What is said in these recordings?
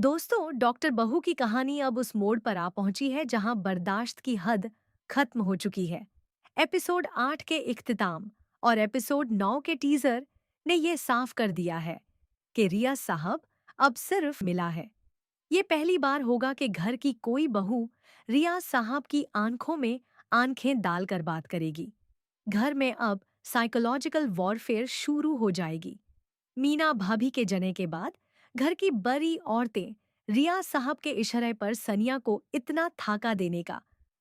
दोस्तों, डॉक्टर बहू की कहानी अब उस मोड़ पर आ पहुंची है जहां बर्दाश्त की हद खत्म हो चुकी है। एपिसोड 8 के इख्तिताम और एपिसोड 9 के टीजर ने ये साफ कर दिया है कि रिया साहब अब सिर्फ मिला है। ये पहली बार होगा कि घर की कोई बहू रिया साहब की आंखों में आंखें डालकर बात करेगी। घर में अब साइकोलॉजिकल वॉरफेयर शुरू हो जाएगी। मीना भाभी के जने के बाद घर की बड़ी औरतें रिया साहब के इशारे पर सनिया को इतना थाका देने का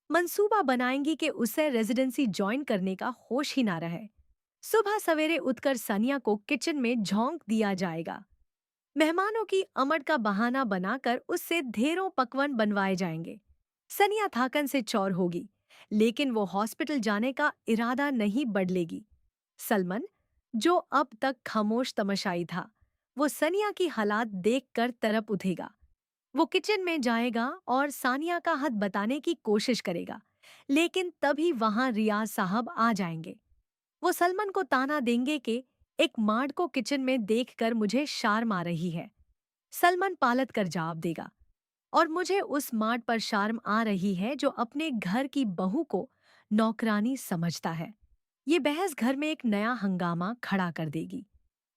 मंसूबा बनाएंगी कि उसे रेजिडेंसी ज्वाइन करने का होश ही ना रहे। सुबह सवेरे उठकर सनिया को किचन में झोंक दिया जाएगा। मेहमानों की अमड़ का बहाना बनाकर उससे ढेरों पकवान बनवाए जाएंगे। सनिया थाकन से चौर होगी, लेकिन वो हॉस्पिटल जाने का इरादा नहीं बदलेगी। सलमान, जो अब तक खामोश तमशाई था, वो सनिया की हालात देखकर तड़प उठेगा। वो किचन में जाएगा और सानिया का हाथ बताने की कोशिश करेगा, लेकिन तभी वहां रियाज साहब आ जाएंगे। वो सलमान को ताना देंगे कि एक मार्ड को किचन में देखकर मुझे शर्म आ रही है। सलमान पालत कर जवाब देगा, और मुझे उस मार्ड पर शर्म आ रही है जो अपने घर की बहू को नौकरानी समझता है। ये बहस घर में एक नया हंगामा खड़ा कर देगी।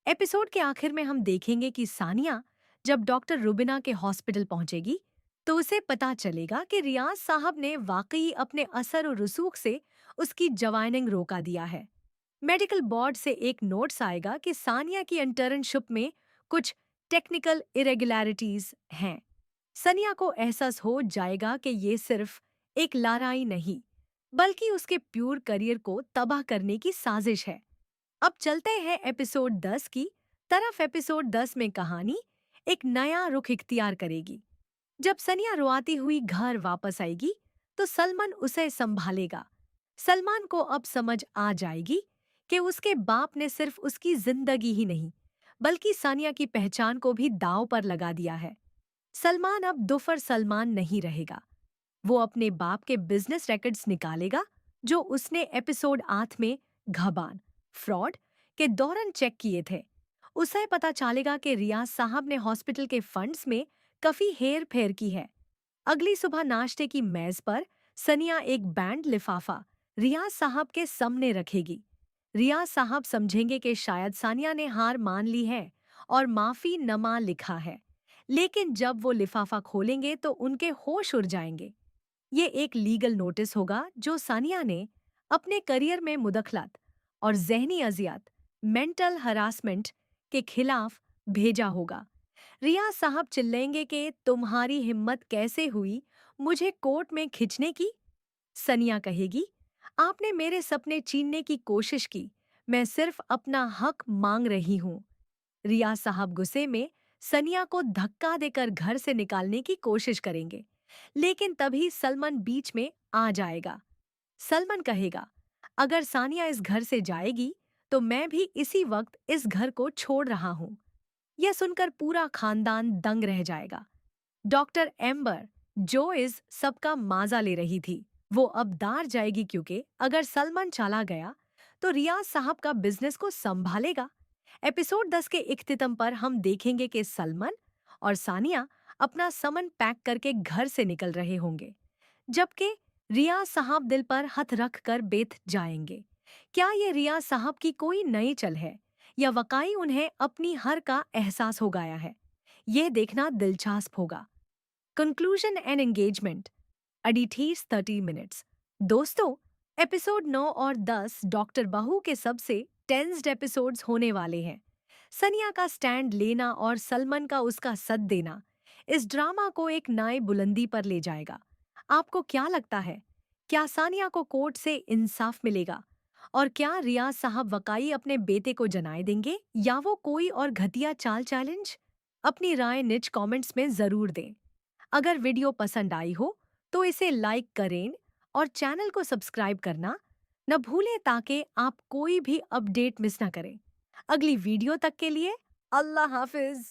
एपिसोड के आखिर में हम देखेंगे कि सानिया जब डॉक्टर रुबिना के हॉस्पिटल पहुंचेगी तो उसे पता चलेगा कि रियाज साहब ने वाकई अपने असर और रसूख से उसकी जवाइनिंग रोका दिया है। मेडिकल बोर्ड से एक नोट्स आएगा कि सानिया की इंटर्नशिप में कुछ टेक्निकल इरेगुलरिटीज हैं। सनिया को एहसास हो जाएगा कि ये सिर्फ एक लड़ाई नहीं, बल्कि उसके प्योर करियर को तबाह करने की साजिश है। अब चलते हैं एपिसोड 10 की तरफ। एपिसोड 10 में कहानी एक नया रुख इख्तियार करेगी। जब सनिया रोआती हुई घर वापस आएगी तो सलमान उसे संभालेगा। सलमान को अब समझ आ जाएगी कि उसके बाप ने सिर्फ उसकी जिंदगी ही नहीं, बल्कि सानिया की पहचान को भी दांव पर लगा दिया है। सलमान अब दुफर सलमान नहीं रहेगा। वो अपने बाप के बिजनेस रिकॉर्ड्स निकालेगा जो उसने एपिसोड 8 में घबान फ्रॉड के दौरान चेक किए थे। उसे पता चलेगा कि रियाज साहब ने हॉस्पिटल के फंड्स में काफी हेर फेर की है। अगली सुबह नाश्ते की मेज पर सनिया एक बैंड लिफाफा रियाज साहब के सामने रखेगी। रियाज साहब समझेंगे कि शायद सानिया ने हार मान ली है और माफी नमा लिखा है, लेकिन जब वो लिफाफा खोलेंगे तो उनके होश उड़ जाएंगे। ये एक लीगल नोटिस होगा जो सानिया ने अपने करियर में मुदखलत और जहनी अजियत मेंटल हरासमेंट के खिलाफ भेजा होगा। रिया साहब चिल्लेंगे कि तुम्हारी हिम्मत कैसे हुई मुझे कोर्ट में खींचने की। सनिया कहेगी, आपने मेरे सपने छीनने की कोशिश की, मैं सिर्फ अपना हक मांग रही हूं। रिया साहब गुस्से में सनिया को धक्का देकर घर से निकालने की कोशिश करेंगे, लेकिन तभी सलमान बीच में आ जाएगा। सलमान कहेगा, अगर सानिया इस घर से जाएगी तो मैं भी इसी वक्त इस घर को छोड़ रहा हूं। यह सुनकर पूरा खानदान दंग रह जाएगा। डॉक्टर एम्बर, जो इस सबका माजा ले रही थी, वो अब दार जाएगी क्योंकि अगर सलमान चला गया तो रियाज साहब का बिजनेस को संभालेगा। एपिसोड 10 के इख्तिताम पर हम देखेंगे कि सलमान और सानिया अपना सामान पैक करके घर से निकल रहे होंगे, जबकि रियाज साहब दिल पर हाथ रख कर बैठ जाएंगे। क्या ये रियाज साहब की कोई नई चल है या वाकई उन्हें अपनी हर का एहसास हो गया है? यह देखना दिलचस्प होगा। Conclusion and engagement activities 30 minutes. दोस्तों, एपिसोड 9 और 10 डॉक्टर बहू के सबसे टेंस्ड एपिसोड्स होने वाले हैं। सनिया का स्टैंड लेना और सलमान का उसका सद देना इस ड्रामा को एक नई बुलंदी पर ले जाएगा। आपको क्या लगता है, क्या सानिया को कोर्ट से इंसाफ मिलेगा? और क्या रियाज साहब वकाई अपने बेटे को जनाए देंगे या वो कोई और घटिया चाल चैलेंज? अपनी राय नीचे कमेंट्स में जरूर दें। अगर वीडियो पसंद आई हो तो इसे लाइक करें और चैनल को सब्सक्राइब करना न भूलें ताकि आप कोई भी अपडेट मिस ना करें। अगली वीडियो तक के लिए अल्लाह हाफिज।